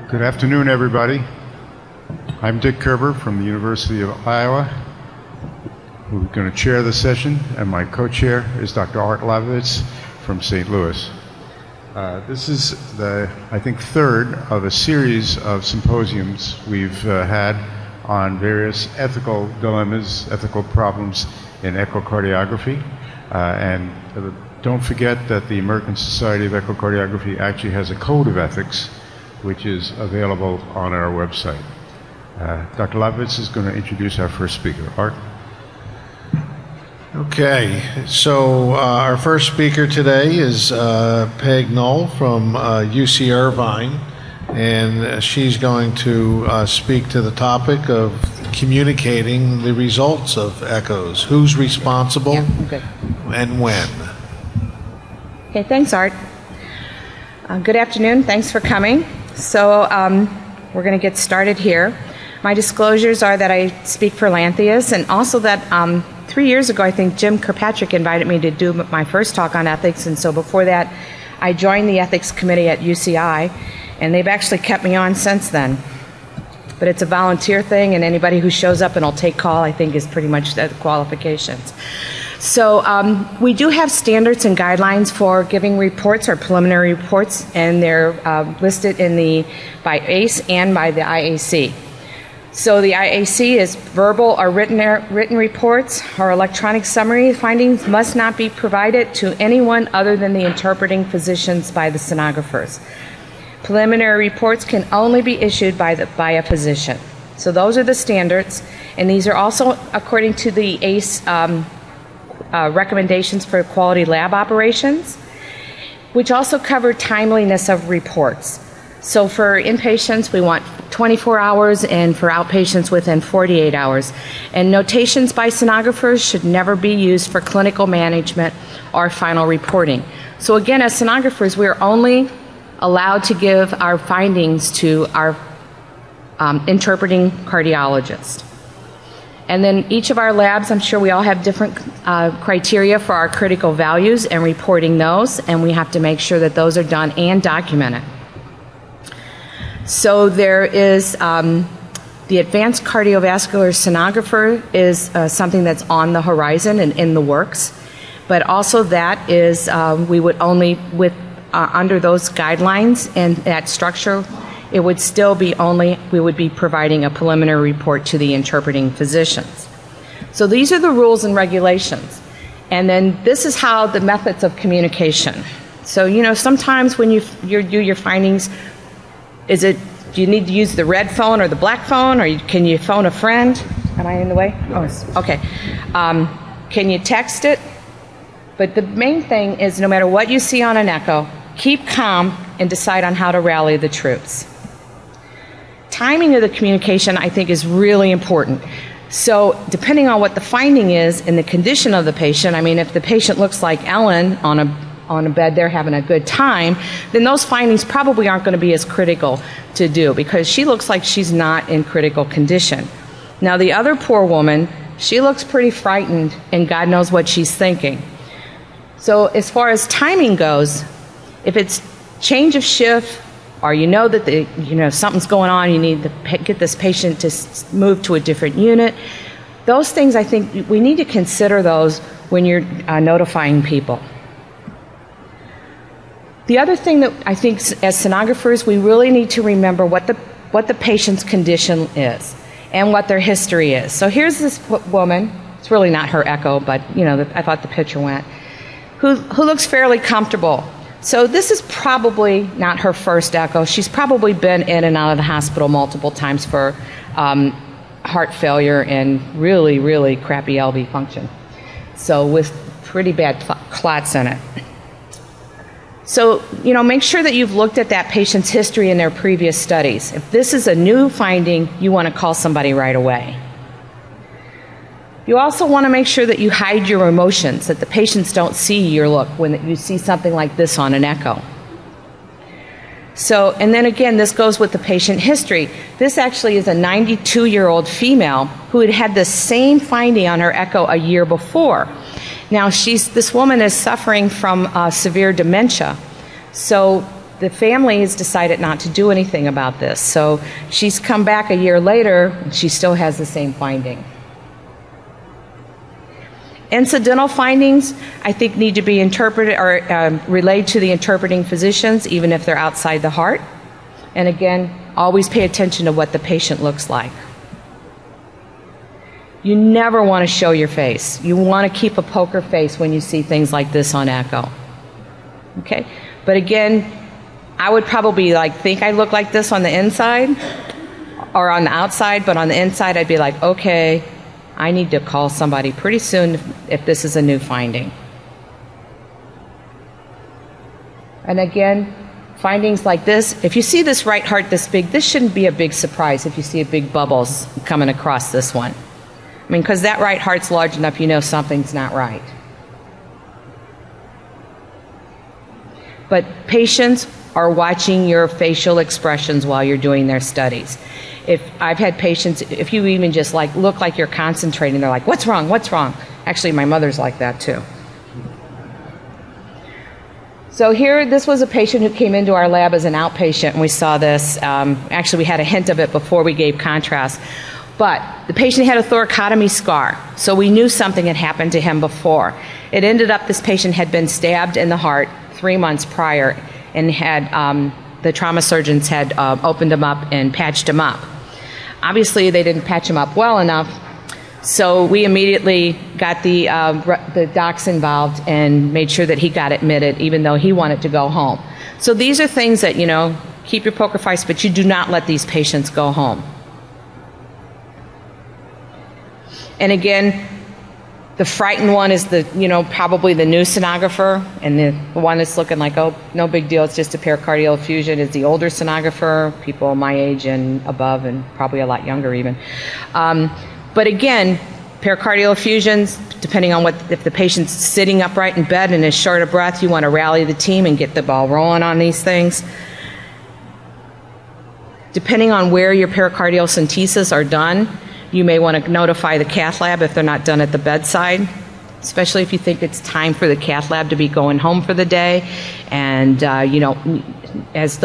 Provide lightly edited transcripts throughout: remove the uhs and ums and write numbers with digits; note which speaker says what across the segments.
Speaker 1: Good afternoon, everybody. I'm Dick Kerber from the University of Iowa, who's going to chair the session, and my co-chair is Dr. Art Leibovitz from St. Louis. This is the, I think, third of a series of symposiums we've had on various ethical dilemmas, ethical problems in echocardiography. And don't forget that the American Society of Echocardiography actually has a code of ethics, which is available on our website. Dr. Leibovitz is going to introduce our first speaker. Art?
Speaker 2: Okay, so our first speaker today is Peg Knoll from UC Irvine, and she's going to speak to the topic of communicating the results of echoes. Who's responsible and when?
Speaker 3: Okay, thanks, Art. Good afternoon, thanks for coming. So we're going to get started here. My disclosures are that I speak for Lantheus, and also that 3 years ago, I think Jim Kirkpatrick invited me to do my first talk on ethics, and so before that, I joined the ethics committee at UCI, and they've actually kept me on since then. But it's a volunteer thing, and anybody who shows up and will take call, I think, is pretty much the qualifications. So we do have standards and guidelines for giving reports or preliminary reports, and they're listed in by ACE and by the IAC. So the IAC is verbal or written reports or electronic summary findings must not be provided to anyone other than the interpreting physicians by the sonographers. Preliminary reports can only be issued by a physician. So those are the standards, and these are also according to the ACE recommendations for quality lab operations, which also cover timeliness of reports. So for inpatients, we want 24 hours, and for outpatients within 48 hours. And notations by sonographers should never be used for clinical management or final reporting. So again, as sonographers, we're only allowed to give our findings to our interpreting cardiologist. And then each of our labs, I'm sure we all have different criteria for our critical values and reporting those, and we have to make sure that those are done and documented. So there is the advanced cardiovascular sonographer is something that's on the horizon and in the works, but also that is we would only under those guidelines and that structure, it would still be only, we would be providing a preliminary report to the interpreting physicians. So these are the rules and regulations. And then this is how the methods of communication. So, you know, sometimes when you do your findings, do you need to use the red phone or the black phone, or can you phone a friend? Am I in the way? Oh, okay. Can you text it? But the main thing is, no matter what you see on an echo, keep calm and decide on how to rally the troops. Timing of the communication, I think, is really important. So depending on what the finding is and the condition of the patient, I mean, if the patient looks like Ellen on a bed, they're having a good time, then those findings probably aren't going to be as critical to do, because she looks like she's not in critical condition. Now the other poor woman, she looks pretty frightened, and God knows what she's thinking. So as far as timing goes, if it's change of shift, or you know that something's going on, you need to get this patient to move to a different unit, those things, I think we need to consider those when you're notifying people. The other thing that I think as sonographers, we really need to remember what the patient's condition is and what their history is. So here's this woman, it's really not her echo, but I thought the picture went, who looks fairly comfortable. So this is probably not her first echo. She's probably been in and out of the hospital multiple times for heart failure and really, really crappy LV function. So with pretty bad clots in it. So, make sure that you've looked at that patient's history in their previous studies. If this is a new finding, you want to call somebody right away. You also want to make sure that you hide your emotions, that the patients don't see your look when you see something like this on an echo. So, and then again, this goes with the patient history. This actually is a 92-year-old female who had had the same finding on her echo a year before. Now, this woman is suffering from severe dementia. So the family has decided not to do anything about this. So she's come back a year later, and she still has the same finding. Incidental findings, I think, need to be interpreted or relayed to the interpreting physicians, even if they're outside the heart. And again, always pay attention to what the patient looks like. You never want to show your face. You want to keep a poker face when you see things like this on echo. Okay? But again, I would probably think I look like this on the inside or on the outside, but on the inside I'd be like, okay, I need to call somebody pretty soon if this is a new finding. And again, findings like this, if you see this right heart this big, this shouldn't be a big surprise if you see a big bubbles coming across this one. I mean, because that right heart's large enough, you know something's not right. But patients are watching your facial expressions while you're doing their studies. If I've had patients, if you even just look like you're concentrating, they're like, what's wrong, what's wrong? Actually, my mother's like that too. So here, this was a patient who came into our lab as an outpatient, and we saw this. Actually, we had a hint of it before we gave contrast. But the patient had a thoracotomy scar, so we knew something had happened to him before. It ended up this patient had been stabbed in the heart 3 months prior, and had the trauma surgeons had opened him up and patched him up. Obviously, they didn't patch him up well enough, so we immediately got the docs involved and made sure that he got admitted, even though he wanted to go home. So these are things that, keep your poker face, but you do not let these patients go home. And again, the frightened one is probably the new sonographer, and the one that's looking like, oh, no big deal, it's just a pericardial effusion, is the older sonographer, people my age and above, and probably a lot younger even. But again, pericardial effusions, depending on if the patient's sitting upright in bed and is short of breath, you want to rally the team and get the ball rolling on these things. Depending on where your pericardial centesis are done, you may want to notify the cath lab if they're not done at the bedside, especially if you think it's time for the cath lab to be going home for the day. And, as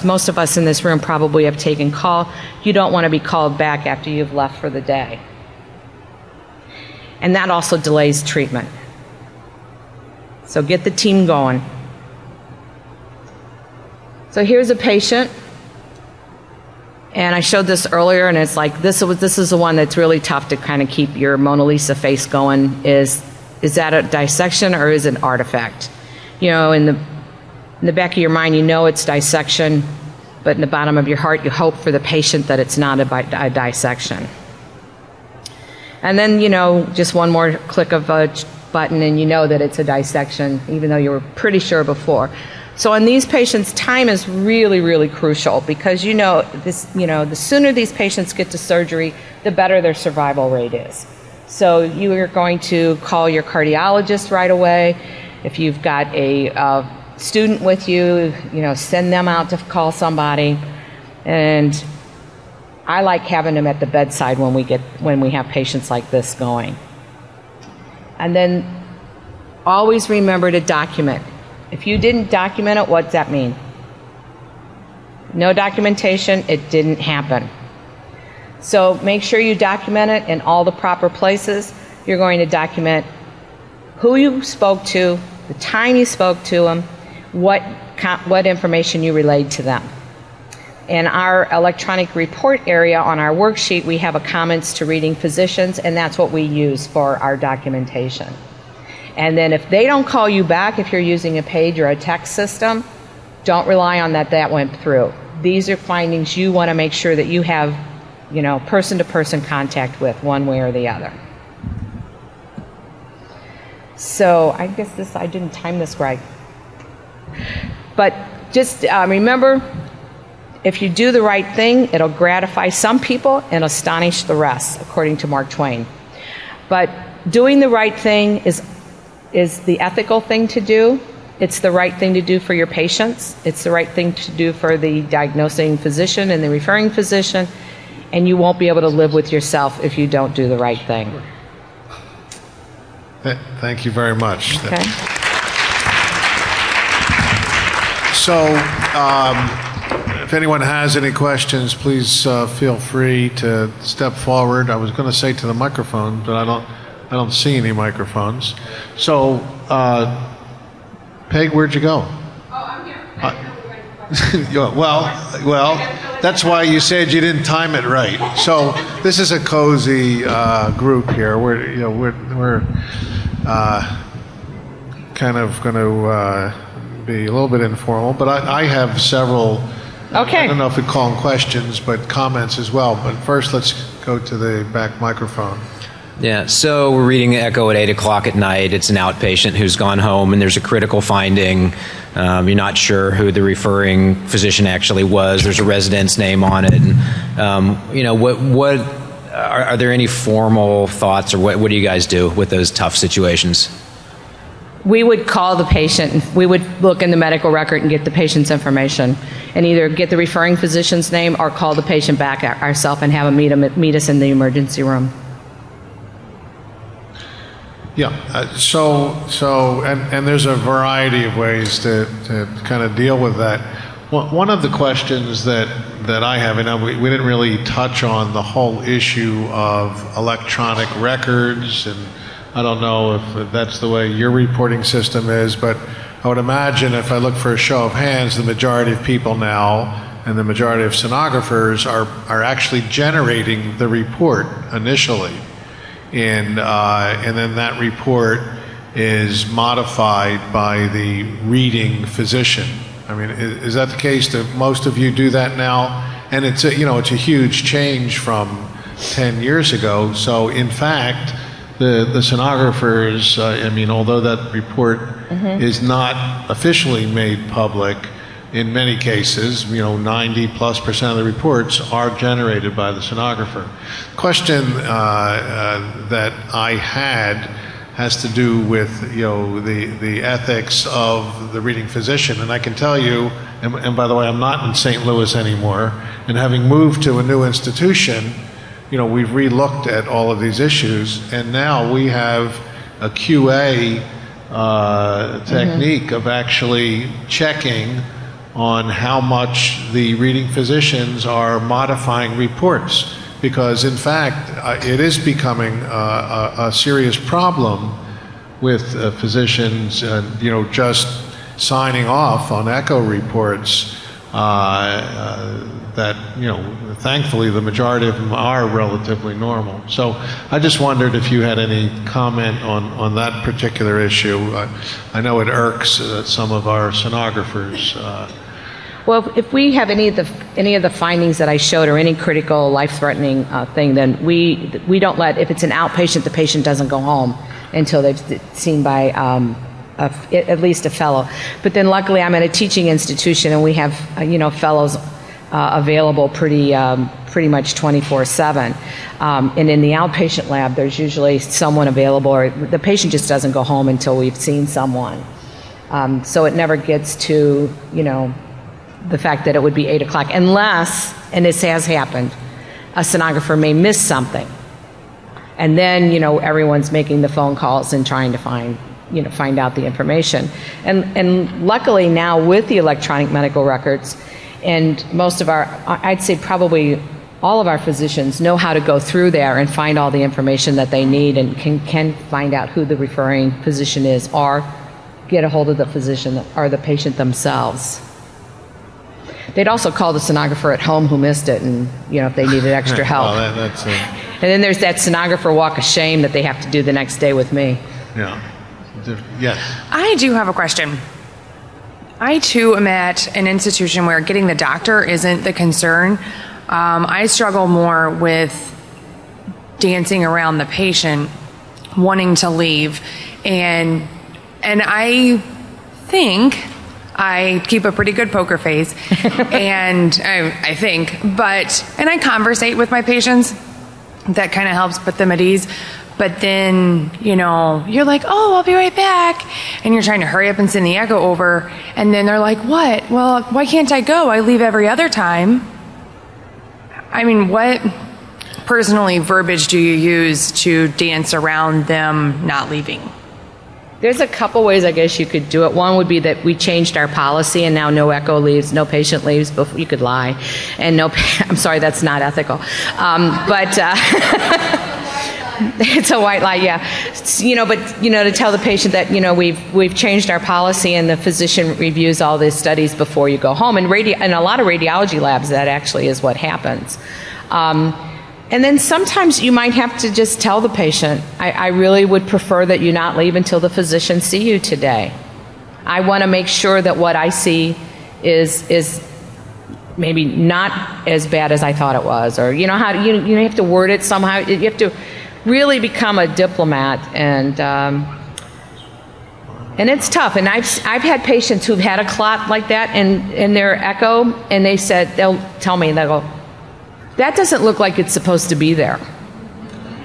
Speaker 3: most of us in this room probably have taken call, you don't want to be called back after you've left for the day. And that also delays treatment. So get the team going. So here's a patient. And I showed this earlier, and it's like, this is the one that's really tough to kind of keep your Mona Lisa face going. Is that a dissection or is it an artifact? In the back of your mind, it's dissection, but in the bottom of your heart, you hope for the patient that it's not a dissection. And then, just one more click of a button, and you know that it's a dissection, even though you were pretty sure before. So in these patients, time is really, really crucial, because the sooner these patients get to surgery, the better their survival rate is. So you are going to call your cardiologist right away. If you've got a student with you, send them out to call somebody. And I like having them at the bedside when we have patients like this going. And then always remember to document. If you didn't document it, what's that mean? No documentation, it didn't happen. So make sure you document it in all the proper places. You're going to document who you spoke to, the time you spoke to them, what information you relayed to them. In our electronic report area on our worksheet, we have a comments to reading physicians, and that's what we use for our documentation. And then if they don't call you back, if you're using a page or a text system, don't rely on that went through. These are findings you want to make sure that you have, person-to-person contact with, one way or the other. So I guess I didn't time this right. But just remember, if you do the right thing, it'll gratify some people and astonish the rest, according to Mark Twain. But doing the right thing is the ethical thing to do. It's the right thing to do for your patients. It's the right thing to do for the diagnosing physician and the referring physician, and you won't be able to live with yourself if you don't do the right thing.
Speaker 2: Thank you very much.
Speaker 3: Okay.
Speaker 2: So if anyone has any questions, please feel free to step forward. I was going to say to the microphone, but I don't see any microphones. So, Peg, where'd you go?
Speaker 3: Oh, I'm here. I didn't know we were going to question.
Speaker 2: Well, that's why you said you didn't time it right. So this is a cozy group here. We're kind of going to be a little bit informal, but I have several.
Speaker 3: Okay.
Speaker 2: I don't know if we call them questions, but comments as well. But first, let's go to the back microphone.
Speaker 4: Yeah, so we're reading Echo at 8 o'clock at night. It's an outpatient who's gone home, and there's a critical finding. You're not sure who the referring physician actually was. There's a resident's name on it. And, what are there any formal thoughts, or what do you guys do with those tough situations?
Speaker 3: We would call the patient. We would look in the medical record and get the patient's information, and either get the referring physician's name or call the patient back ourselves and have him meet us in the emergency room.
Speaker 2: Yeah, and there's a variety of ways to kind of deal with that. One of the questions that I have, and we didn't really touch on the whole issue of electronic records, and I don't know if that's the way your reporting system is, but I would imagine if I look for a show of hands, the majority of people now and the majority of sonographers are actually generating the report initially. And then that report is modified by the reading physician. I mean, is that the case that most of you do that now? And it's a huge change from 10 years ago. So in fact, the sonographers, although that report is not officially made public, in many cases, 90+% of the reports are generated by the sonographer. Question that I had has to do with the ethics of the reading physician, and I can tell you, and by the way, I'm not in St. Louis anymore, and having moved to a new institution, we've re-looked at all of these issues, and now we have a QA technique of actually checking on how much the reading physicians are modifying reports, because in fact it is becoming a serious problem with physicians just signing off on echo reports that thankfully the majority of them are relatively normal. So I just wondered if you had any comment on that particular issue. I know it irks some of our sonographers.
Speaker 3: Well, if we have any of the findings that I showed, or any critical, life-threatening thing, then we don't let. If it's an outpatient, the patient doesn't go home until they've seen by at least a fellow. But then, luckily, I'm at a teaching institution, and we have fellows available pretty much 24/7. And in the outpatient lab, there's usually someone available, or the patient just doesn't go home until we've seen someone. So it never gets to the fact that it would be 8 o'clock, unless, and this has happened, a sonographer may miss something. And then, everyone's making the phone calls and trying to find out the information. And luckily now, with the electronic medical records, and most of I'd say probably all of our physicians know how to go through there and find all the information that they need, and can find out who the referring physician is, or get a hold of the physician or the patient themselves. They'd also call the sonographer at home who missed it, and if they needed extra help.
Speaker 2: Well, that's
Speaker 3: and then there's that sonographer walk of shame that they have to do the next day with me.
Speaker 2: Yeah. Yes.
Speaker 5: I do have a question. I too am at an institution where getting the doctor isn't the concern. I struggle more with dancing around the patient, wanting to leave, and I think I keep a pretty good poker face, and I think, and I conversate with my patients. That kind of helps put them at ease. But then, you're like, oh, I'll be right back. And you're trying to hurry up and send the echo over. And then they're like, what? Well, why can't I go? I leave every other time. I mean, what personally verbiage do you use to dance around them not leaving?
Speaker 3: There's a couple ways I guess you could do it. One would be that we changed our policy and now no echo leaves, no patient leaves before, you could lie, and no, I'm sorry, that's not ethical. It's a white lie, yeah. To tell the patient that, we've changed our policy and the physician reviews all these studies before you go home. And a lot of radiology labs, that actually is what happens. And then sometimes you might have to just tell the patient, I really would prefer that you not leave until the physician see you today. I want to make sure that what I see is maybe not as bad as I thought it was. Or you have to word it somehow. You have to really become a diplomat, and it's tough. And I've had patients who've had a clot like that in their echo, and they'll tell me, they'll go, that doesn't look like it's supposed to be there.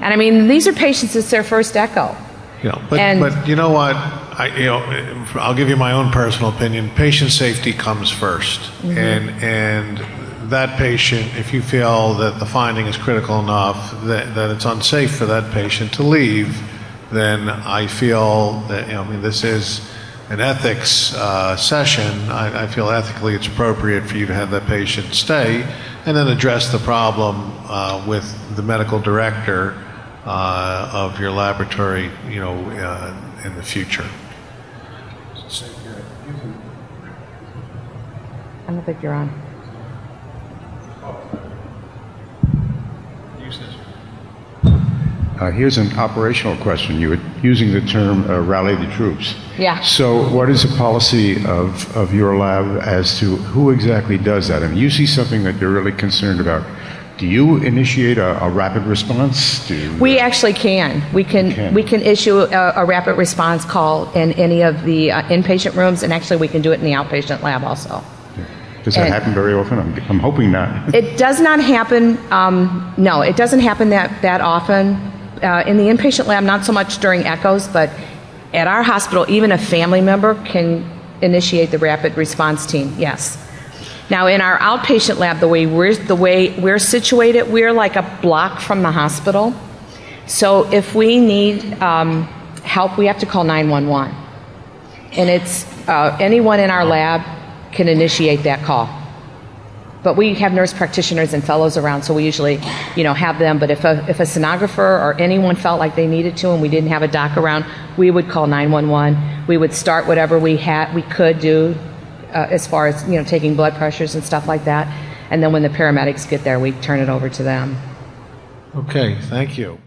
Speaker 3: And I mean, these are patients, it's their first echo.
Speaker 2: But you know what? I'll give you my own personal opinion. Patient safety comes first, and that patient, if you feel that the finding is critical enough that it's unsafe for that patient to leave, then I feel that this is an ethics session. I feel ethically it's appropriate for you to have that patient stay and then address the problem with the medical director of your laboratory, in the future.
Speaker 3: I don't think you're on.
Speaker 1: Here's an operational question. You were using the term rally the troops.
Speaker 3: Yeah.
Speaker 1: So what is the policy of your lab as to who exactly does that? I mean, you see something that you're really concerned about. Do you initiate a rapid response?
Speaker 3: We actually can. We can issue a rapid response call in any of the inpatient rooms, and actually we can do it in the outpatient lab also.
Speaker 1: Does that happen very often? I'm hoping not.
Speaker 3: It does not happen. No, it doesn't happen that often. In the inpatient lab, not so much during echoes, but at our hospital, even a family member can initiate the rapid response team, yes. Now, in our outpatient lab, the way we're situated, we're like a block from the hospital. So if we need help, we have to call 911. And it's anyone in our lab can initiate that call. But we have nurse practitioners and fellows around, so we usually, have them. But if a sonographer or anyone felt like they needed to and we didn't have a doc around, we would call 911. We would start whatever we could do as far as, taking blood pressures and stuff like that. And then when the paramedics get there, we turn it over to them.
Speaker 2: Okay, thank you.